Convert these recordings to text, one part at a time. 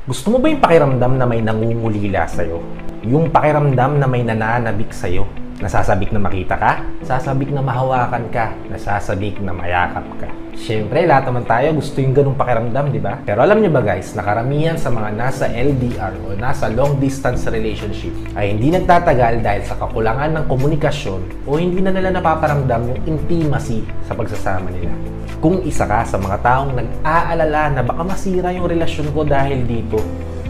Gusto mo ba yung pakiramdam na may nangungulila sa'yo? Yung pakiramdam na may nananabik sa'yo? Nasasabik na makita ka? Nasasabik na mahawakan ka? Nasasabik na mayakap ka? Siyempre, lahat naman tayo gusto yung ganung pakiramdam, di ba? Pero alam niyo ba guys, na karamihan sa mga nasa LDR o nasa long distance relationship ay hindi nagtatagal dahil sa kakulangan ng komunikasyon o hindi na nila napaparamdam yung intimacy sa pagsasama nila. Kung isa ka sa mga taong nag-aalala na baka masira yung relasyon ko dahil dito,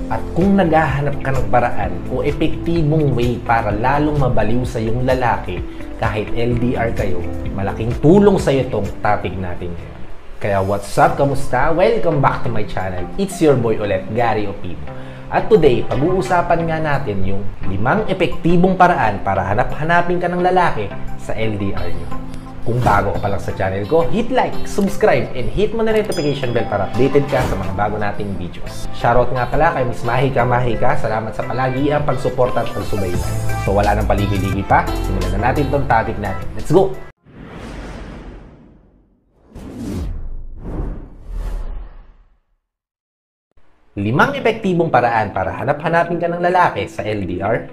at kung naghahanap ka ng paraan o epektibong way para lalong mabaliw sa yung lalaki kahit LDR kayo, malaking tulong sa iyo itong topic natin ngayon. Kaya what's up? Kamusta? Welcome back to my channel. It's your boy ulit, Gary Opimo. At today, pag-uusapan nga natin yung 5 epektibong paraan para hanap-hanapin ka ng lalaki sa LDR nyo. Kung bago ka pa lang sa channel ko, hit like, subscribe, and hit mo na notification bell para updated ka sa mga bago nating videos. Shoutout nga pala kay Miss Mahika. Salamat sa palagi ang pagsuporta at pagsubaybay. So wala nang paligid-ligid pa, simulan na natin itong topic natin. Let's go! Limang epektibong paraan para hanap-hanapin ka ng lalaki sa LDR.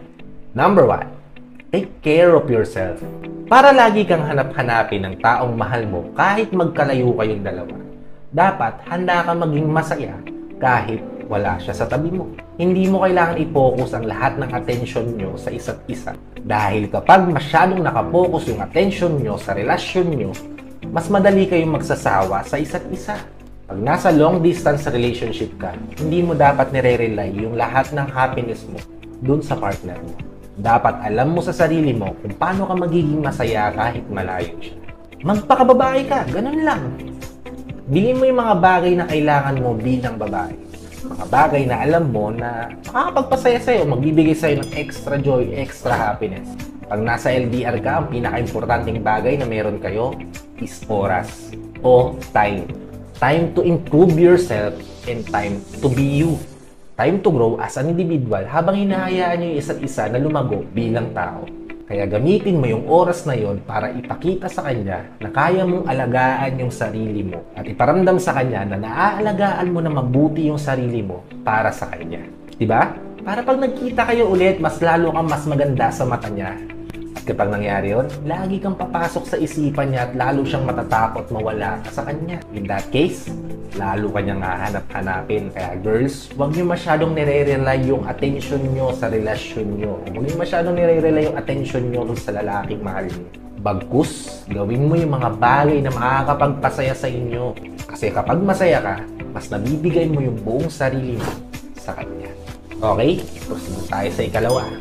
Number 1. Take care of yourself. Para lagi kang hanap-hanapin ng taong mahal mo kahit magkalayo kayong dalawa. Dapat handa ka maging masaya kahit wala siya sa tabi mo. Hindi mo kailangan i-focus ang lahat ng attention nyo sa isa't isa. Dahil kapag masyadong nakapokus yung attention nyo sa relasyon nyo, mas madali kayong magsasawa sa isa't isa. Pag nasa long distance relationship ka, hindi mo dapat nire-rely yung lahat ng happiness mo dun sa partner mo. Dapat alam mo sa sarili mo kung paano ka magiging masaya kahit malayo siya. Magpakababae ka, ganun lang. Bilhin mo yung mga bagay na kailangan mo bilang babae. Mga bagay na alam mo na makakapagpasaya sa'yo, magbibigay sa'yo ng extra joy, extra happiness. Pag nasa LDR ka, ang pinaka-importanting bagay na meron kayo is oras o time. Time to improve yourself and time to be you. Time to grow as an individual habang hinahayaan nyo yung isa't isa na lumago bilang tao. Kaya gamitin mo yung oras na yon para ipakita sa kanya na kaya mong alagaan yung sarili mo at iparamdam sa kanya na naaalagaan mo na mabuti yung sarili mo para sa kanya. Diba? Para pag nagkita kayo ulit, mas lalo kang mas maganda sa mata niya. At kapag nangyari yun, lagi kang papasok sa isipan niya at lalo siyang matatakot mawala ka sa kanya. In that case, lalo kanyang hahanap-hanapin. Kaya girls, huwag niyo masyadong nire-rely yung attention niyo sa relasyon niyo. Huwag niyo masyadong nire-rely yung attention niyo sa lalaking mahal niyo. Bagkus, gawin mo yung mga bagay na makakapagpasaya sa inyo. Kasi kapag masaya ka, mas nabibigay mo yung buong sarili mo sa kanya. Okay? Proceed tayo sa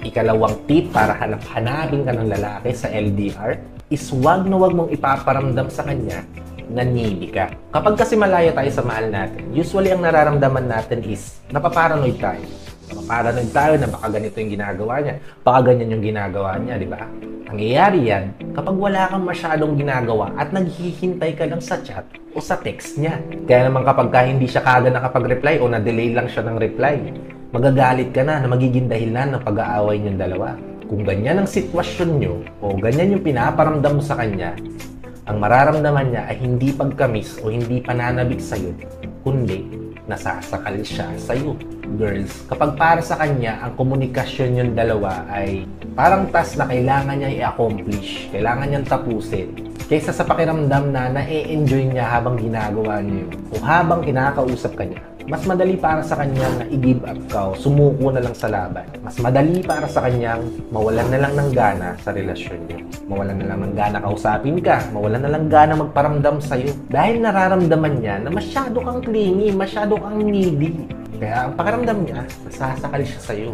ikalawang tip para hanap-hanapin ka ng lalaki sa LDR is huwag na huwag mong ipaparamdam sa kanya na needy ka. Kapag kasi malayo tayo sa mahal natin, usually ang nararamdaman natin is napaparanoid tayo. Napaparanoid tayo na baka ganito yung ginagawa niya, baka ganyan yung ginagawa niya, di ba? Nangyayari yan kapag wala kang masyadong ginagawa at naghihintay ka lang sa chat o sa text niya. Kaya naman kapag hindi siya kaagad nakapag-reply o na-delay lang siya ng reply, magagalit ka na magiging dahilan ng pag-aaway niyong dalawa. Kung ganyan ang sitwasyon niyo o ganyan yung pinaparamdam mo sa kanya, ang mararamdaman niya ay hindi pagkamis o hindi pananabik sa'yo, kundi nasasakal siya sa'yo. Girls, kapag para sa kanya ang komunikasyon yung dalawa ay parang task na kailangan niya i-accomplish, kailangan niyang tapusin, kaysa sa pakiramdam na na-e-enjoy niya habang ginagawa niyo o habang kinakausap ka niya, mas madali para sa kanya na i-give up ka o sumuko na lang sa laban. Mas madali para sa kanyang mawalan na lang ng gana sa relasyon niyo. Mawalan na lang ng gana kausapin ka, mawalan na lang gana magparamdam sa'yo. Dahil nararamdaman niya na masyado kang clingy, masyado kang needy. Kaya ang pakiramdam niya, nasasakal siya sa'yo.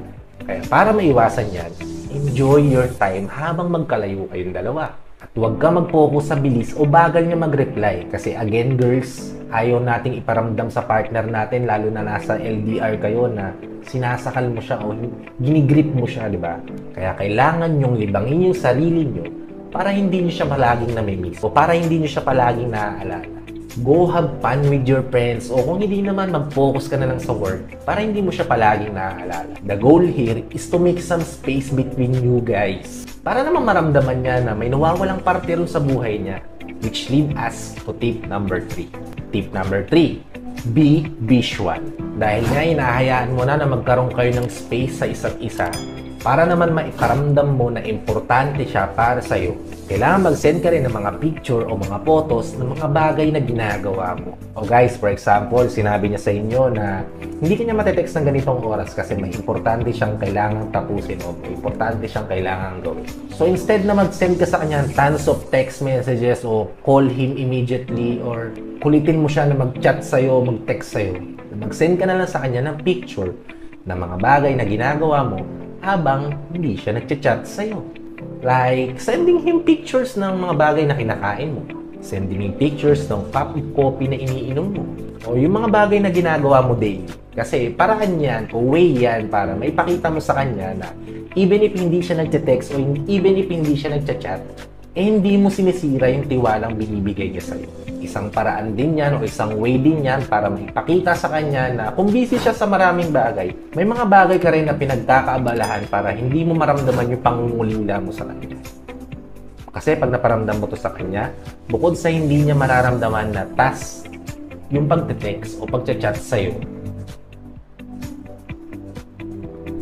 Kaya para maiwasan yan, enjoy your time habang magkalayo kayong dalawa. At huwag ka mag-focus sa bilis o bagal niya mag-reply. Kasi again girls, ayaw nating iparamdam sa partner natin, lalo na nasa LDR kayo, na sinasakal mo siya o ginigrip mo siya, di ba? Kaya kailangan nyong libangin yung sarili nyo para hindi nyo siya palaging namimiss o para hindi nyo siya palaging naaalala. Go have fun with your friends o kung hindi naman, mag-focus ka na lang sa work para hindi mo siya palaging naaalala. The goal here is to make some space between you guys. Para naman maramdaman niya na may nawawalang parte rin sa buhay niya. Which lead us to tip number 3. Tip number 3, be visual. Dahil nga hinahayaan mo na magkaroon kayo ng space sa isa't isa para naman maiparamdam mo na importante siya para sa'yo. Kailangan mag-send ka rin ng mga picture o mga photos ng mga bagay na ginagawa mo. O guys, for example, sinabi niya sa inyo na hindi ka niya matetext ng ganitong oras kasi may importante siyang kailangang tapusin o may importante siyang kailangang gawin. So instead na mag-send ka sa kanya tons of text messages o call him immediately or kulitin mo siya na mag-chat sa'yo, mag-text sa'yo, mag-send ka na lang sa kanya ng picture ng mga bagay na ginagawa mo habang hindi siya nag-chat sa'yo. Like, sending him pictures ng mga bagay na kinakain mo. Sending him pictures ng cup of coffee na iniinom mo. O yung mga bagay na ginagawa mo daily. Kasi paraan yan o way yan para maipakita mo sa kanya na even if hindi siya nag-text o even if hindi siya nag-chat, eh hindi mo sinisira yung tiwalang binibigay niya sa'yo. Isang paraan din yan o isang way din yan para maipakita sa kanya na kung busy siya sa maraming bagay, may mga bagay ka rin na pinagkakaabalahan para hindi mo maramdaman yung pangungulila mo sa kanya. Kasi pag naparamdam mo to sa kanya, bukod sa hindi niya mararamdaman na task yung pagte-text o pagchat sa'yo,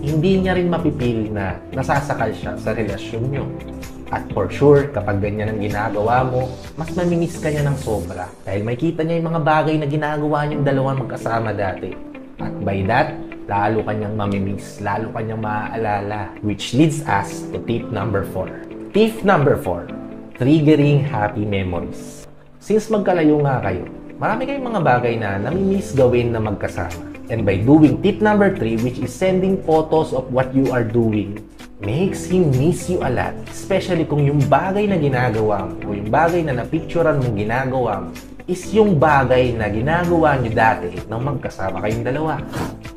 hindi niya rin mapipil na nasasakal siya sa relasyon niyo. At for sure, kapag ganyan ang ginagawa mo, mas mamimiss ka niya ng sobra. Dahil makita niya yung mga bagay na ginagawa niyong dalawang magkasama dati. At by that, lalo kanyang mamimiss, lalo kanyang maaalala. Which leads us to tip number 4. Tip number 4, triggering happy memories. Since magkalayo nga kayo, marami kayong mga bagay na namimiss gawin na magkasama. And by doing tip number 3, which is sending photos of what you are doing, makes him miss you a lot. Especially kung yung bagay na ginagawa mo o yung bagay na napicturan mong ginagawa mo is yung bagay na ginagawa nyo dati nang magkasama kayong dalawa.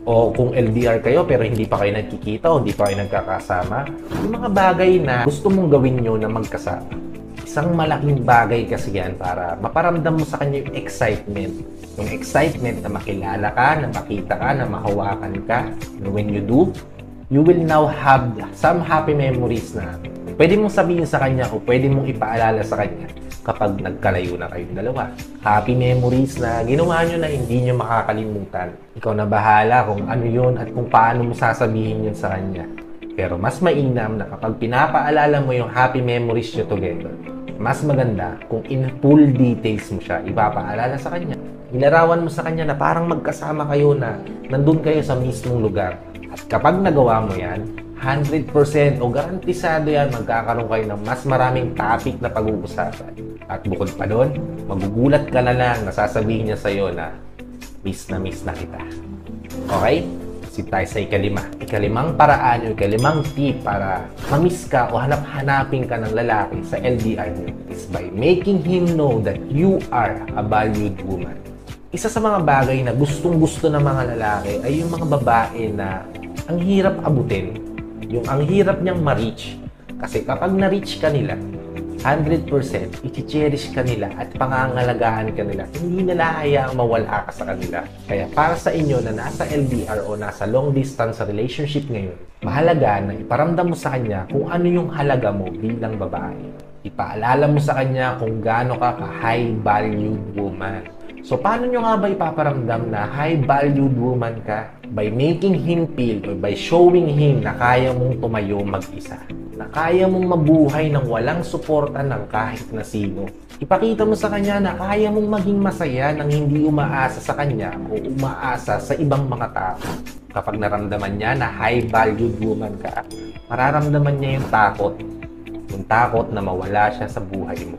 O kung LDR kayo pero hindi pa kayo nagkikita o hindi pa kayo nagkakasama, yung mga bagay na gusto mong gawin nyo na magkasama. Isang malaking bagay kasi yan para maparamdam mo sa kanya yung excitement. Yung excitement na makilala ka, na makita ka, na mahawakan ka. And when you do, you will now have some happy memories na pwede mong sabihin sa kanya o pwede mong ipaalala sa kanya kapag nagkalayo na kayong dalawa. Happy memories na ginawa nyo na hindi nyo makakalimutan. Ikaw na bahala kung ano yun at kung paano mo sasabihin yun sa kanya. Pero mas mainam na kapag pinapaalala mo yung happy memories nyo together, mas maganda kung in full details mo siya ipapaalala sa kanya. Ilarawan mo sa kanya na parang magkasama kayo na nandun kayo sa mismong lugar. At kapag nagawa mo yan, 100% o garantisado yan, magkakaroon kayo ng mas maraming topic na pag-uusapan. At bukod pa doon, magugulat ka na lang na sasabihin niya sa'yo na miss na kita. Okay? Tayo sa ikalimang paraan o ikalimang tip para mamiss ka o hanap-hanapin ka ng lalaki sa LDR nyo is by making him know that you are a valued woman. Isa sa mga bagay na gustong-gusto ng mga lalaki ay yung mga babae na ang hirap abutin, yung ang hirap niyang ma-reach. Kasi kapag na-reach ka nila, 100% i-cherish ka nila at pangangalagaan ka nila. Hindi nila hayaang mawala ka sa kanila. Kaya para sa inyo na nasa LDR o nasa long distance relationship ngayon, mahalaga na iparamdam mo sa kanya kung ano yung halaga mo bilang babae. Ipaalala mo sa kanya kung gaano ka ka-high valued woman. So paano nyo nga ba ipaparamdam na high valued woman ka? By making him feel or by showing him na kaya mong tumayo mag-isa. Na kaya mong mabuhay ng walang suporta ng kahit na sino. Ipakita mo sa kanya na kaya mong maging masaya nang hindi umaasa sa kanya o umaasa sa ibang mga tao. Kapag naramdaman niya na high-valued woman ka, mararamdaman niya yung takot. Yung takot na mawala siya sa buhay mo.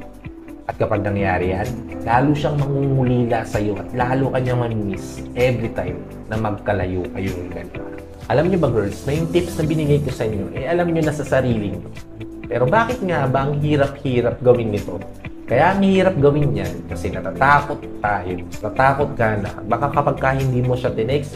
At kapag nangyari yan, lalo siyang mangungulila sa iyo at lalo kanyang mamimiss every time na magkalayo kayong dalawa. Alam niyo ba girls, na yung tips na binigay ko sa inyo, alam niyo na sa sarili niyo. Pero bakit nga ba ang hirap-hirap gawin nito? Kaya ang hirap gawin yan kasi natatakot tayo. Natatakot ka na baka kapag hindi mo siya tinext,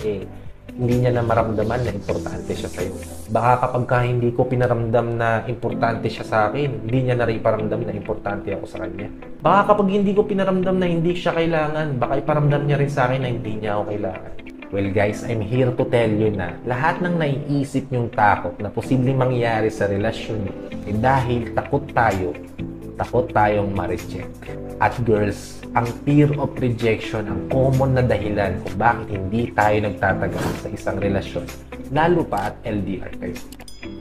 hindi niya na maramdaman na importante siya sa'yo. Baka kapag hindi ko pinaramdam na importante siya sa akin, hindi niya na rin iparamdam na importante ako sa kanya. Baka kapag hindi ko pinaramdam na hindi siya kailangan, baka iparamdam niya rin sa akin na hindi niya ako kailangan. Well guys, I'm here to tell you na lahat ng naiisip niyong takot na posibleng mangyari sa relasyon niyo dahil takot tayo takot tayong ma-reject. At girls, ang fear of rejection ang common na dahilan kung bakit hindi tayo nagtatagal sa isang relasyon, lalo pa at LDR kayo.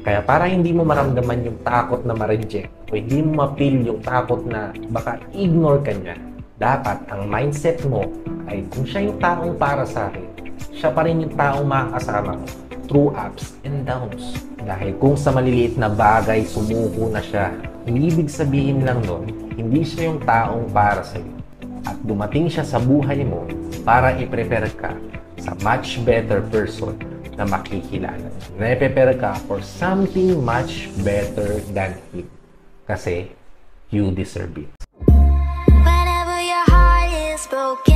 Kaya para hindi mo maramdaman yung takot na ma-reject o hindi mo ma-feel yung takot na baka ignore ka niya, dapat ang mindset mo ay kung siya yung taong para sa akin, siya pa rin yung taong makakasama ko through ups and downs. Dahil kung sa maliliit na bagay sumuko na siya, ibig sabihin lang nun, hindi siya yung taong para sa iyo. At dumating siya sa buhay mo para i-prepare ka sa much better person na makikilala. Na-prepare ka for something much better than him. Kasi you deserve it. Whenever your heart is broken.